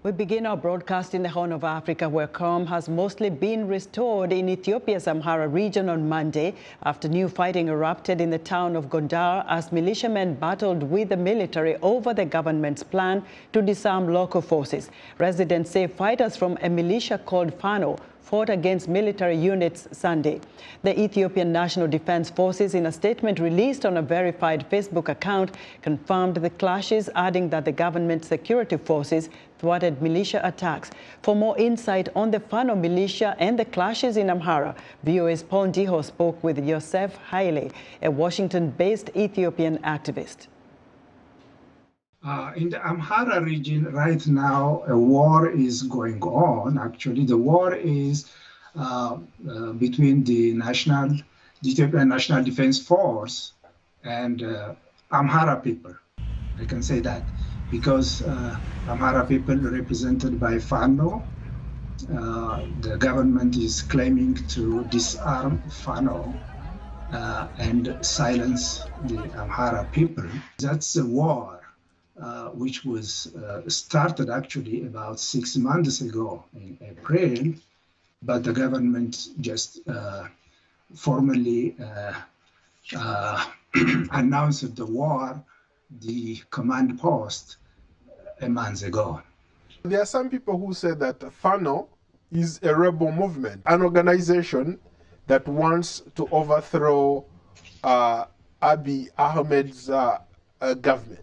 We begin our broadcast in the Horn of Africa, where calm has mostly been restored in Ethiopia's Amhara region on Monday after new fighting erupted in the town of Gondar as militiamen battled with the military over the government's plan to disarm local forces. Residents say fighters from a militia called Fano fought against military units Sunday. The Ethiopian National Defense Forces, in a statement released on a verified Facebook account, confirmed the clashes, adding that the government security forces thwarted militia attacks. For more insight on the Fano militia and the clashes in Amhara, VOA's Ndiho spoke with Yoseph Hailey, a Washington-based Ethiopian activist. In the Amhara region right now, a war is going on. Actually, the war is between the Ethiopian National Defense Force and Amhara people. I can say that because Amhara people represented by Fano, the government is claiming to disarm Fano and silence the Amhara people. That's a war. Which was started actually about 6 months ago in April, but the government just formally announced the war, the command post, a month ago. There are some people who say that Fano is a rebel movement, an organization that wants to overthrow Abiy Ahmed's government.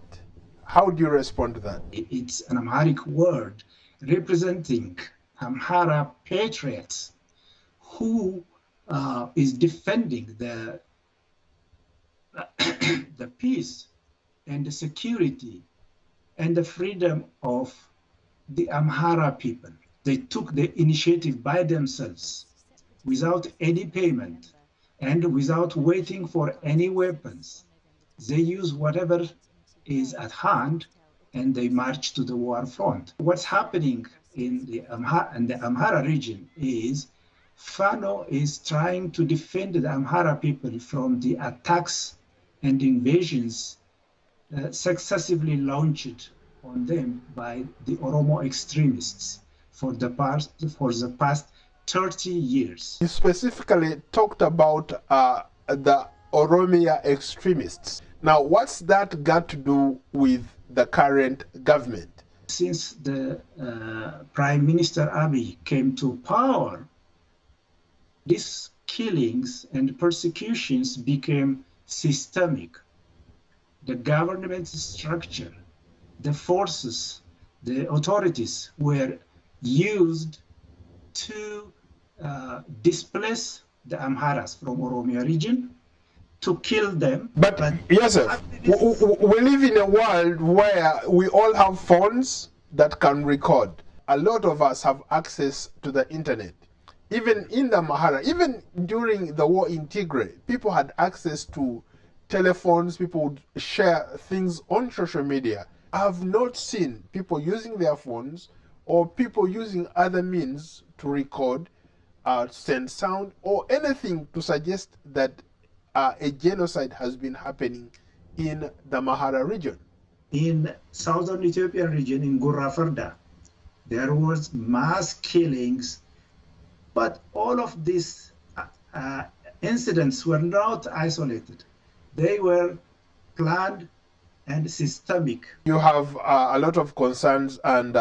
How do you respond to that? It's an Amharic word representing Amhara patriots who is defending the peace and the security and the freedom of the Amhara people. They took the initiative by themselves without any payment and without waiting for any weapons. They use whatever is at hand, and they march to the war front. What's happening in the Amhara region is Fano is trying to defend the Amhara people from the attacks and invasions successively launched on them by the Oromo extremists for the past 30 years. You specifically talked about the Oromia extremists. Now, what's that got to do with the current government? Since the Prime Minister Abiy came to power, these killings and persecutions became systemic. The government structure, the forces, the authorities were used to displace the Amharas from Oromia region, to kill them. But Yoseph, we live in a world where we all have phones that can record. A lot of us have access to the internet. Even in the Amhara, even during the war in Tigray, people had access to telephones, people would share things on social media. I have not seen people using their phones or people using other means to record, send sound, or anything to suggest that a genocide has been happening in the Amhara region. In southern Ethiopian region, in Gurra, there was mass killings, but all of these incidents were not isolated. They were planned and systemic. You have a lot of concerns, and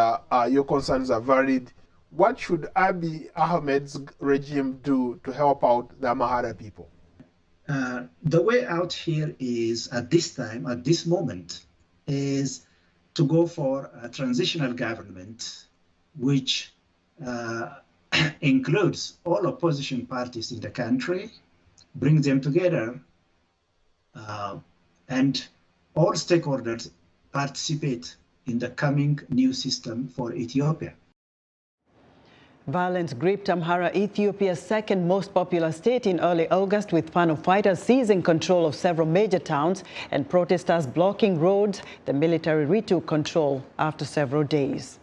your concerns are varied. What should Abiy Ahmed's regime do to help out the Amhara people? The way out here is, at this moment, is to go for a transitional government, which includes all opposition parties in the country, bring them together, and all stakeholders participate in the coming new system for Ethiopia. Violence gripped Amhara, Ethiopia's second most populous state, in early August, with Fano fighters seizing control of several major towns and protesters blocking roads. The military retook control after several days.